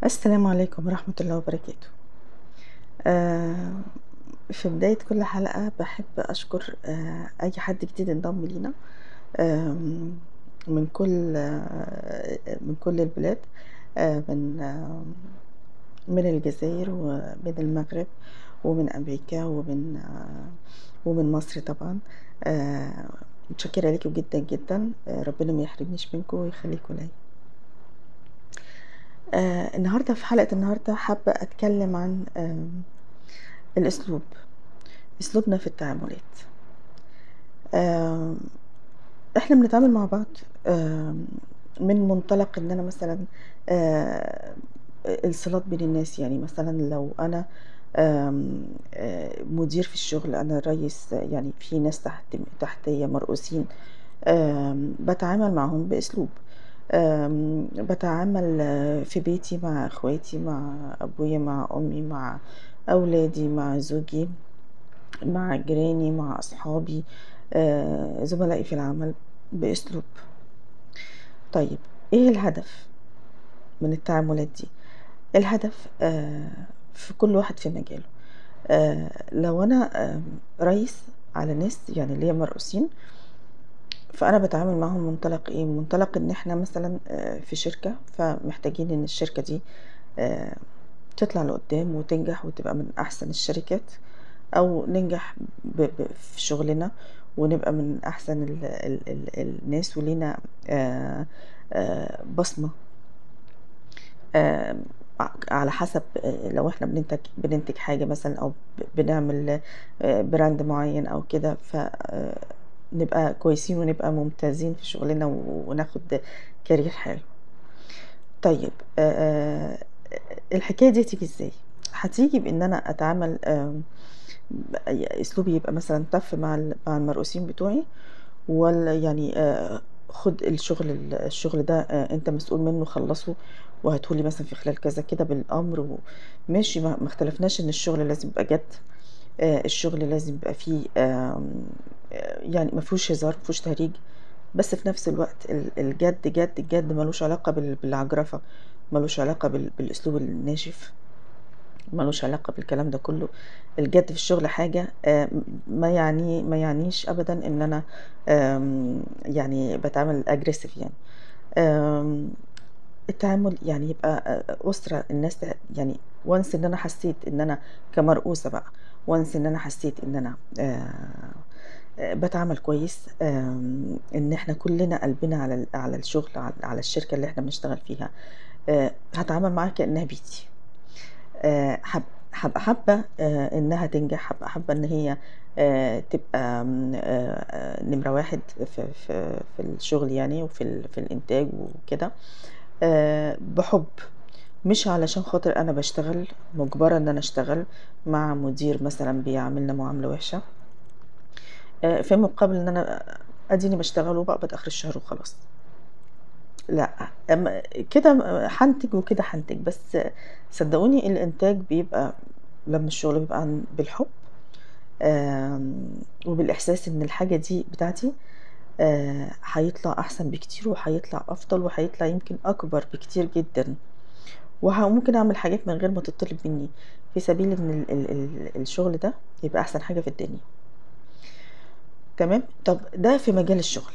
السلام عليكم ورحمة الله وبركاته. آآ في بداية كل حلقة باحب أشكر أي حد جديد انضم لينا آمم من كل البلاد، من من الجزاير ومن المغرب ومن أمريكا ومن مصر طبعًا. آآ متشكرة ليكم جدًا، جدًا. ربنا ما يحرمنيش منكم ويخليكم ليّا. النهارده في حلقة النهارده حابة أتكلم عن الأسلوب، أسلوبنا في التعاملات. آمم، إحنا بنتعامل مع بعض آمم، من منطلق إن أنا مثلًا آآ، الصِلات بين الناس، يعني مثلًا لو أنا مدير في الشغل، أنا الريّس، يعني في ناس تحتيّا مرؤوسين، باتعامل معاهم بأسلوب. باتعامل في بيتي مع إخواتي، مع أبويا، مع أمي، مع أولادي، مع زوجي، مع جيراني، مع أصحابي، زملائي في العمل بأسلوب. طيب، إيه الهدف من التعاملات دي؟ الهدف في كل واحد في مجاله. لو أنا ريّس على ناس، يعني ليّا مرؤوسين، فأنا باتعامل معاهم من منطلق إيه؟ من منطلق إن إحنا مثلًا في شركة، فمحتاجين إن الشركة دي آآ تطلع لقدّام وتنجح وتبقى من أحسن الشركات، أو ننجح في شغلنا ونبقى من أحسن الناس، ولينا بصمة، آمم على حسب، لو إحنا بننتج حاجة مثلًا، أو بنعمل brand معيّن أو كده، ف نبقى كويسين ونبقى ممتازين في شغلنا وناخد career حلو. طيب، الحكاية دي هتيجي إزاي؟ هتيجي بإن أنا أتعامل، أسلوبي يبقى مثلًا tough مع المرؤوسين بتوعي، والّا يعني خُد الشغل ده، أنت مسؤول منه، خلّصه وهاته لي مثلًا في خلال كذا، كده بالأمر. وماشي، ما اختلفناش إن الشغل لازم يبقى جَد. الشغل لازم يبقى فيه يعني ما فيهوش هزار، ما فيهوش تهريج، بس في نفس الوقت الجَد جَد، الجَد ما لوش علاقة بالعجرفة، ما لوش علاقة بالأسلوب الناشف، ما لوش علاقة بالكلام ده كله. الجَد في الشغل حاجة، ما يعنيش أبدًا إن أنا يعني باتعامل aggressive يعني. آمم التعامل يعني يبقى أسرة، الناس يعني once إن أنا حسيت إن أنا كمرؤوسة بقى، once إن أنا حسيت إن أنا باتعامل كويس، إن إحنا كلنا قلبنا على الشغل، على الشركة اللي إحنا بنشتغل فيها، هاتعامل معاها كأنها بيتي. هابقى حابة إنها تنجح، هابقى حابة إن هي تبقى نمرة 1 في الشغل يعني، في الإنتاج وكده، بحُب، مش علشان خاطر أنا باشتغل، مُجبرة إن أنا أشتغل مع مدير مثلًا بيعاملنا معاملة وِحشة، في مقابل إن أنا أديني باشتغل وباقبض آخر الشهر وخلاص. لأ، كده هانتج وكده هانتج، بس صدقوني الإنتاج بيبقى لمّا الشغل بيبقى بالحُب، وبالإحساس إن الحاجة دي بتاعتي، هيطلع أحسن بكتير، وهيطلع أفضل، وهيطلع يمكن أكبر بكتير جدًا. ممكن أعمل حاجات من غير ما تطلب منّي، في سبيل إن الشغل ده يبقى أحسن حاجة في الدنيا. تمام؟ طب ده في مجال الشغل.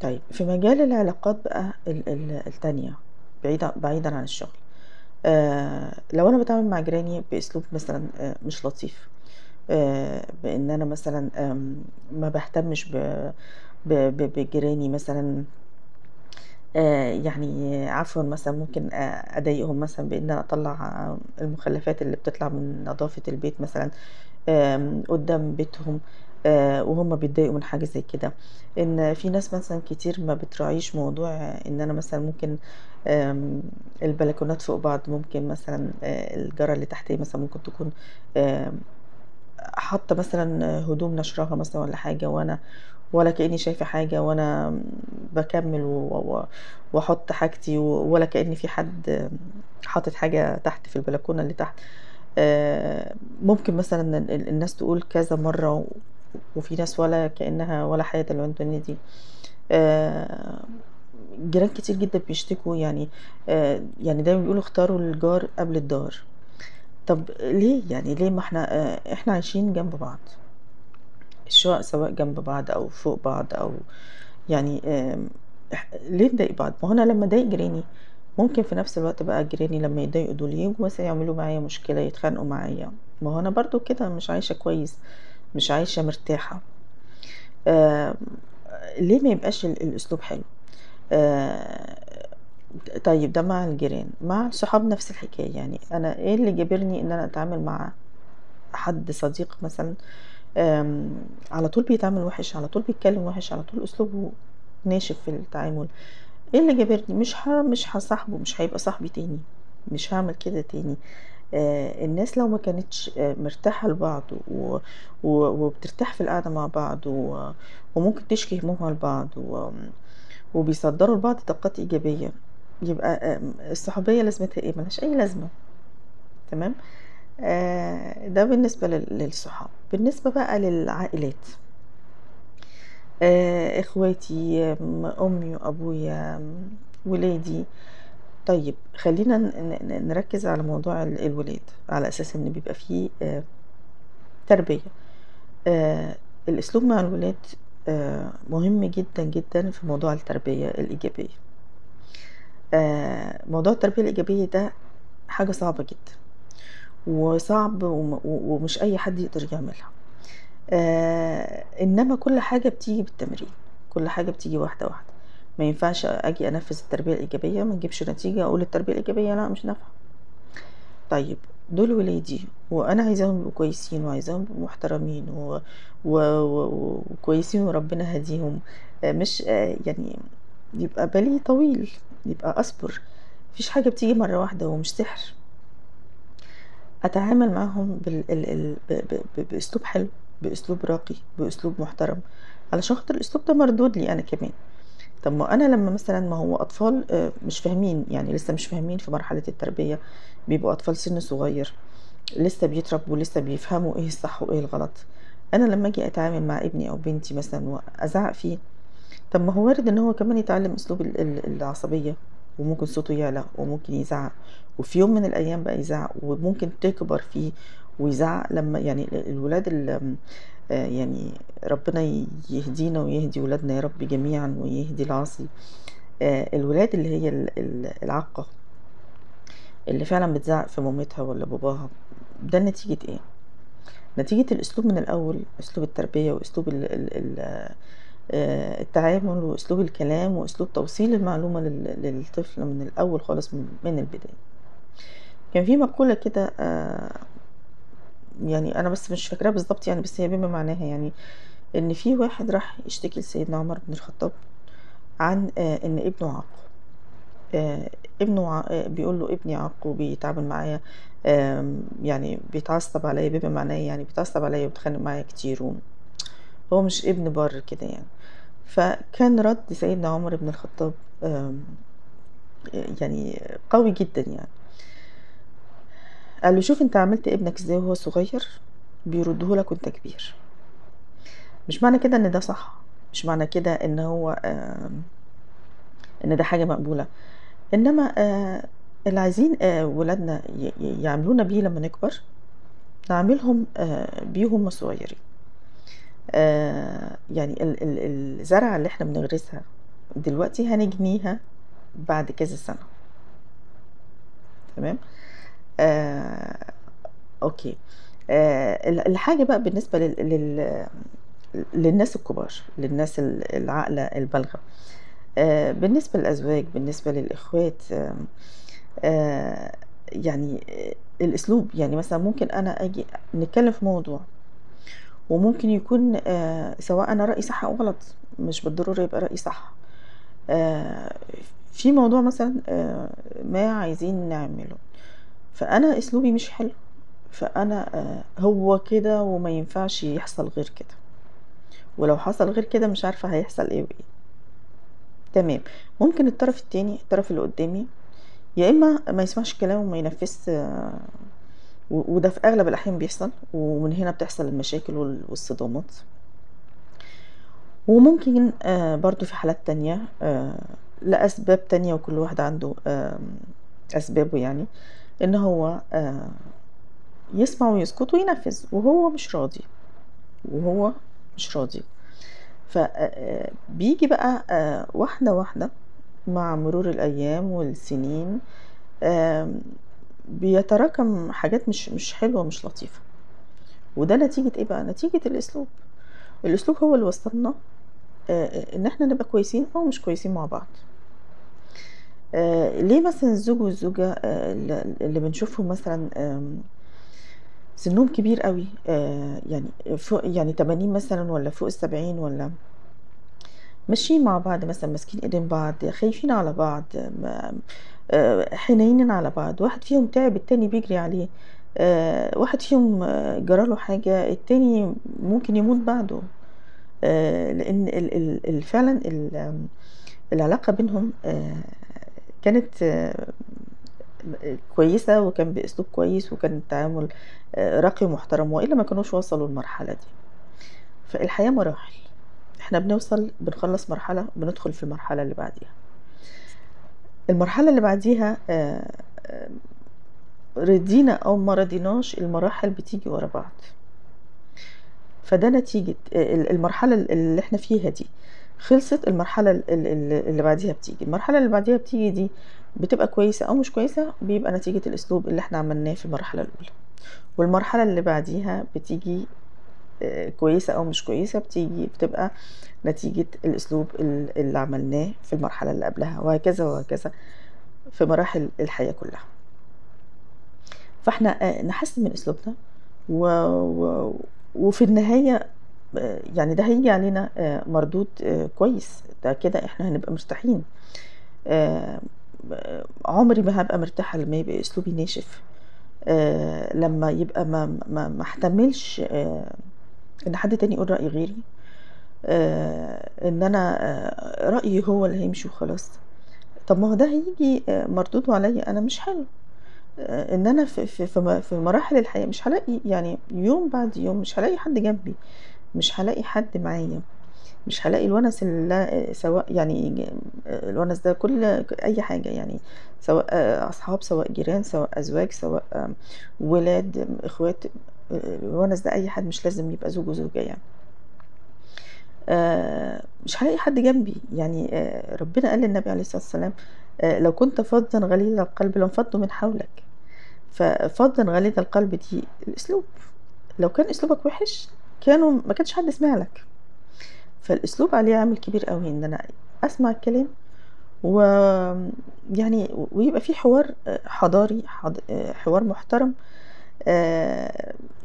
طيب، في مجال العلاقات بقى التانية، بعيدًا عن الشغل. لو أنا باتعامل مع جيراني بأسلوب مثلًا مش لطيف، بإن أنا مثلًا ما باهتمش بجيراني مثلًا، يعني عفوًا مثلًا ممكن أضايقهم مثلًا بإن أنا أطلّع المخلفات اللي بتطلع من نضافة البيت مثلًا قدّام بيتهم، وهُم بيتضايقوا من حاجة زي كده. إن في ناس مثلًا كتير ما بتراعيش موضوع إن أنا مثلًا ممكن آمم البلكونات فوق بعض، ممكن مثلًا الجارة اللي تحتيّا مثلًا ممكن تكون آمم حاطة مثلًا هدوم نشراها مثلًا والّا حاجة، وأنا ولا كإني شايفة حاجة، وأنا باكمّل وأحُط حاجتي، ولا كإن في حد حاطط حاجة تحت في البلكونة اللي تحت. ممكن مثلًا الناس تقول كذا مرّة، وفي ناس ولا كإنها ولا حياة للعدوانية دي. آآ جيران كتير جدًا بيشتكوا يعني يعني دايمًا بيقولوا اختاروا الجار قبل الدار. طب ليه؟ يعني ليه؟ ما إحنا عايشين جنب بعض، الشقق سواء جنب بعض أو فوق بعض أو يعني ليه نضايق بعض؟ ما هو أنا لمّا أضايق جيراني ممكن في نفس الوقت بقى جيراني لمّا يتضايقوا دول ييجوا مثلًا يعملوا معايا مشكلة، يتخانقوا معايا، ما هو أنا برضه كده مش عايشة كويس، مش عايشة مرتاحة. آمم ليه ما يبقاش الأسلوب حلو؟ آآ طيب ده مع الجيران، مع الصحاب نفس الحكاية، يعني أنا إيه اللي جابرني إن أنا أتعامل مع حد صديق مثلًا على طول بيتعامل وِحِش، على طول بيتكلم وِحِش، على طول أسلوبه ناشف في التعامل، إيه اللي جابرني؟ مش هاصاحبه، مش هيبقى صاحبي تاني، مش هاعمل كده تاني. الناس لو ما كانتش مرتاحة لبعض وبترتاح في القعدة مع بعض وممكن تشكي همومها لبعض وبيصدّروا لبعض طاقات إيجابية، يبقى الصحوبية لازمتها إيه؟ ما لهاش أي لازمة، تمام؟ ده بالنسبة للصحاب. بالنسبة بقى للعائلات، إخواتي، أمي وأبويا، ولادي. طيب خلّينا نركّز على موضوع الولاد، على أساس إن بيبقى في تربية. آآ الأسلوب مع الولاد مهم جدًا، جدًا في موضوع التربية الإيجابية. موضوع التربية الإيجابية ده حاجة صعبة جدًا، وصعب ومش أي حد يقدر يعملها. إنما كل حاجة بتيجي بالتمرين، كل حاجة بتيجي واحدة، واحدة. ما ينفعش آجي أنفّذ التربية الإيجابية ما تجيبش نتيجة أقول التربية الإيجابية لأ مش نافعة. طيب دول ولادي وأنا عايزاهم يبقوا كويسين وعايزاهم يبقوا محترمين وكويسين وربنا هاديهم، مش يعني يبقى بالي طويل، يبقى أصبر، ما فيش حاجة بتيجي مرّة واحدة ومش سحر. أتعامل معاهم بال ال ال ب ب ب بأسلوب حلو، بأسلوب راقي، بأسلوب محترم، علشان خاطر الأسلوب ده مردود لي أنا كمان. طب ما أنا لمّا مثلًا ما هو أطفال مش فاهمين، يعني لسه مش فاهمين في مرحلة التربية، بيبقوا أطفال سِن صغير، لسه بيتربوا، لسه بيفهموا إيه الصح وإيه الغلط. أنا لمّا آجي أتعامل مع ابني أو بنتي مثلًا وأزعّق فيه، طب ما هو وارد إن هو كمان يتعلم أسلوب العصبية، وممكن صوته يعلى، وممكن يزعّق، وفي يوم من الأيام بقى يزعّق، وممكن تكبر فيه ويزعّق لمّا يعني الولاد يعني ربنا يهدينا ويهدي ولادنا يا رب جميعًا ويهدي العاصي. الولاد اللي هي العاقة، اللي فعلًا بتزعّق في مامتها والّا باباها، ده نتيجة إيه؟ نتيجة الأسلوب من الأول، أسلوب التربية وأسلوب ال ال ال التعامل وأسلوب الكلام وأسلوب توصيل المعلومة للطفل من الأول خالص من البداية. كان في مقولة كده يعني أنا بس مش فاكراها بالضبط يعني، بس هي بما معناها يعني، إن في واحد راح يشتكي لسيدنا عمر بن الخطاب عن إن ابنه عاق. آآ ابنه بيقول له ابني عاق وبيتعامل معايا يعني بيتعصب عليَّ، بما معناه يعني بيتعصب عليَّ وبيتخانق معايا كتير هو مش ابن بَرّ كده يعني. فكان رَد سيدنا عمر بن الخطاب آمم يعني قوي جدًا يعني. قال له: "شوف أنت عاملت ابنك إزاي وهو صغير، بيرُدّه لك وأنت كبير. مش معنى كده إن ده صح، مش معنى كده إن هو إن ده حاجة مقبولة، إنما اللي عايزين ولادنا يعاملونا بيه لمّا نكبر، نعاملهم بيه وهُم صغيرين. يعني الزرعة اللي إحنا بنغرسها دلوقتي هنجنيها بعد كذا سنة، تمام؟ آآ أوكي. الحاجة بقى بالنسبة للناس الكبار، للناس العاقلة البالغة. بالنسبة للأزواج، بالنسبة للإخوات، يعني الأسلوب، يعني مثلًا ممكن أنا آجي نتكلم في موضوع وممكن يكون سواء أنا رأيي صح أو غلط، مش بالضرورة يبقى رأيي صح. آآ في موضوع مثلًا ما عايزين نعمله، فأنا أسلوبي مش حلو، فأنا هو كده وما ينفعش يحصل غير كده، ولو حصل غير كده مش عارفة هيحصل إيه وإيه. تمام. ممكن الطرف التاني، الطرف اللي قدامي، يا إما ما يسمعش الكلام وما ينفذش وده في أغلب الأحيان بيحصل، ومن هنا بتحصل المشاكل والصدامات. وممكن برضه في حالات تانية لأسباب تانية، وكل واحد عنده أسبابه يعني، إن هو يسمع ويسكت وينفذ، وهو مش راضي، وهو مش راضي. ف بييجي بقى واحدة واحدة مع مرور الأيام والسنين، آمم بيتراكم حاجات مش حلوة ومش لطيفة، وده نتيجة إيه بقى؟ نتيجة الأسلوب. الأسلوب هو اللي وصّلنا إن إحنا نبقى كويسين أو مش كويسين مع بعض. ليه مثلًا الزوج والزوجة اللي بنشوفهم مثلًا سنّهم كبير أوي، يعني فوق يعني 80 مثلًا والّا فوق ال70 والّا ماشيين مع بعض مثلًا ماسكين إيدين بعض، خايفين على بعض، م حنيّنين على بعض، واحد فيهم تعب التاني بيجري عليه، واحد فيهم جرى له حاجة التاني ممكن يموت بعده، لإن ال فعلًا العلاقة بينهم كانت كويسة، وكان بأسلوب كويس، وكان التعامل راقي ومحترم، وإلا ما كانوش وصلوا للمرحلة دي. فالحياة مراحل، إحنا بنخلّص مرحلة بندخل في المرحلة اللي بعديها. المرحلة اللي بعديها رضينا أو ما رضيناش المراحل بتيجي ورا بعض. فده نتيجة المرحلة اللي إحنا فيها دي، خلصت المرحلة اللي بعديها بتيجي، المرحلة اللي بعديها بتيجي دي بتبقى كويسة أو مش كويسة، بيبقى نتيجة الأسلوب اللي إحنا عملناه في المرحلة الأولى، والمرحلة اللي بعديها بتيجي كويسة أو مش كويسة، بتبقى نتيجة الأسلوب اللي عملناه في المرحلة اللي قبلها، وهكذا وهكذا في مراحل الحياة كلها. فإحنا نحسّن من أسلوبنا و و وفي النهاية يعني ده هييجي علينا مردود كويس، ده كده إحنا هنبقى مرتاحين. آآ عمري ما هابقى مرتاحة لمّا يبقى أسلوبي ناشف، لمّا يبقى ما احتملش إن حد تاني يقول رأي غيري، إن أنا رأيي هو اللي هيمشي وخلاص. طب ما هو ده هييجي مردوده عليَّ أنا مش حلو. إن أنا في مراحل الحياة مش هالاقي يعني يوم بعد يوم مش هالاقي حد جنبي، مش هالاقي حد معايا، مش هالاقي الونس سواء يعني الونس ده كل أي حاجة يعني، سواء أصحاب، سواء جيران، سواء أزواج، سواء ولاد، إخوات، الونس ده أي حد، مش لازم يبقى زوج وزوجة يعني. مش هالاقي حد جنبي، يعني ربنا قال للنبي عليه الصلاة والسلام: "لو كنت فظًا غليظ القلب لانفضوا من حولك." ففضًا غليظ القلب دي الأسلوب، لو كان أسلوبك وِحِش ما كانش حد سمع لك، فالأسلوب عليه عامل كبير أوي إن أنا أسمع الكلام يعني ويبقى في حوار حضاري حوار محترم،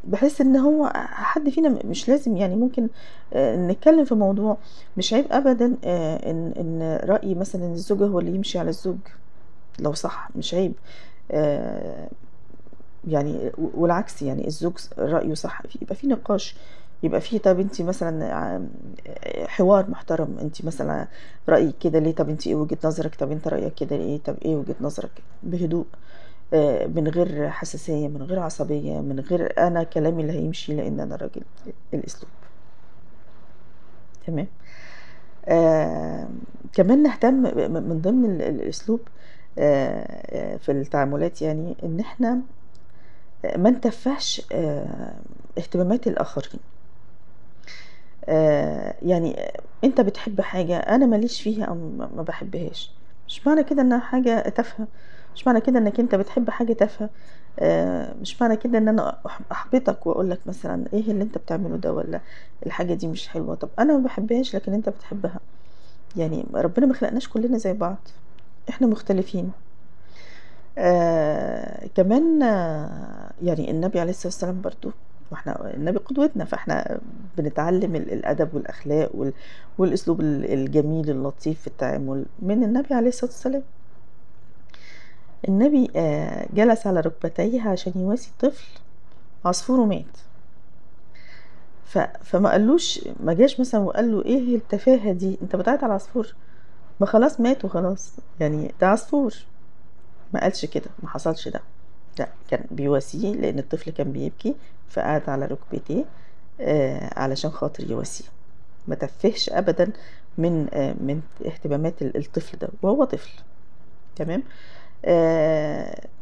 بحيث إن هو حد فينا مش لازم يعني ممكن نتكلم في موضوع مش عيب أبدًا إن رأي مثلًا الزوجة هو اللي يمشي على الزوج لو صح، مش عيب. آآ يعني والعكس يعني الزوج رأيه صح، يبقى في نقاش، يبقى في طَب أنتِ مثلًا حوار محترم، أنتِ مثلًا رأيِك كده ليه؟ طَب أنتِ إيه وجهة نظرِك؟ طَب أنت رأيك كده ليه؟ طَب إيه وجهة نظرك؟ بهدوء، من غير حساسية، من غير عصبية، من غير أنا كلامي اللي هيمشي لإن أنا راجل، الأسلوب، تمام؟ كمان نهتم من ضمن الأسلوب في التعاملات يعني إن إحنا ما نتفّهش اهتمامات الآخرين. يعني أنت بتحب حاجة أنا ما ليش فيها أو ما باحبهاش، مش معنى كده إنها حاجة تافهة، مش معنى كده إنك أنت بتحب حاجة تافهة، مش معنى كده إن أنا أحبطك وأقول لك مثلًا إيه اللي أنت بتعمله ده والّا الحاجة دي مش حلوة، طَب أنا ما باحبهاش لكن أنت بتحبها، يعني ربنا ما خلقناش كلنا زي بعض، إحنا مختلفين. كمان يعني النبي عليه الصلاة والسلام برضه، ما إحنا النبي قدوتنا، فإحنا بنتعلم الأدب والأخلاق والأسلوب الجميل اللطيف في التعامل من النبي عليه الصلاة والسلام. النبي جلس على ركبتيه عشان يواسي طفل عصفور ومات، فما قالوش ما جاش مثلًا وقال له إيه التفاهة دي، أنت بتعيط على العصفور، ما خلاص مات وخلاص، يعني ده عصفور. ما قالش كده، ما حصلش ده، لأ كان بيواسيه لإن الطفل كان بيبكي، فقعد على ركبتيه علشان خاطر يواسيه، ما تفّهش أبدًا من اهتمامات الطفل ده وهو طفل. تمام.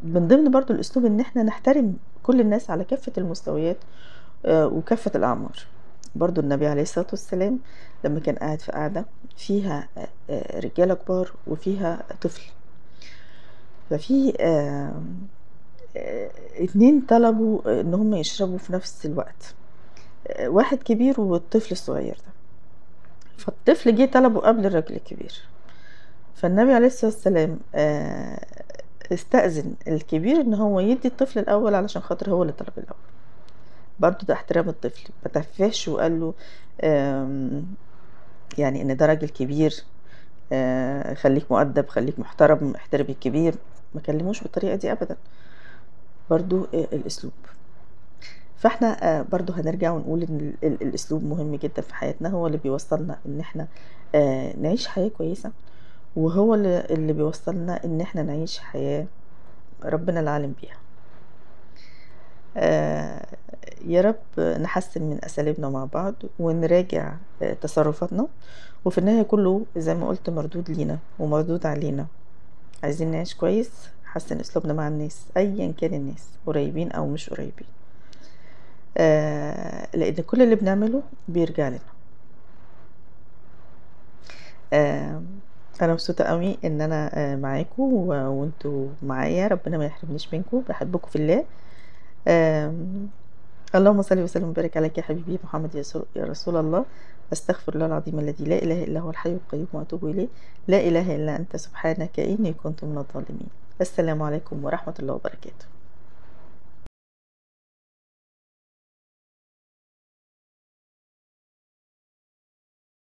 من ضمن برضو الأسلوب إن إحنا نحترم كل الناس على كافة المستويات وكافة الأعمار. برضو النبي عليه الصلاة والسلام لما كان قاعد في قاعدة فيها رجالة كبار وفيها طفل، ففي اتنين طلبوا إن هم يشربوا في نفس الوقت، واحد كبير والطفل الصغير ده. فالطفل جه طلبه قبل الراجل الكبير، فالنبي عليه الصلاة والسلام استأذن الكبير ان هو يدي الطفل الاول علشان خاطر هو اللي طلب الاول. برضو ده احترام الطفل، ما تفهش وقال له يعني ان ده راجل كبير، خليك مؤدب، خليك محترم، احترم الكبير، ما كلموش بالطريقة دي ابدا. برضو الاسلوب. فاحنا برضو هنرجع ونقول ان الاسلوب مهم جدا في حياتنا، هو اللي بيوصلنا ان احنا نعيش حياة كويسة، وهو اللي بيوصلنا ان احنا نعيش حياة ربنا العالم بيها. يا رب نحسن من أساليبنا مع بعض ونراجع تصرفاتنا، وفي النهاية كله زي ما قلت مردود لينا ومردود علينا. عايزين نعيش كويس، حسن أسلوبنا مع الناس أيا كان الناس قريبين أو مش قريبين، لأن كل اللي بنعمله بيرجع لنا. أنا مبسوطة قوي إن أنا معاكم وانتوا معايا، ربنا ما يحرمنيش منكم، بحبكم في الله. اللهم صل وسلم وبارك عليك يا حبيبي محمد يا رسول الله. استغفر الله العظيم الذي لا اله الا هو الحي القيوم واتوب اليه. لا اله الا انت سبحانك اني كنت من الظالمين. السلام عليكم ورحمه الله وبركاته.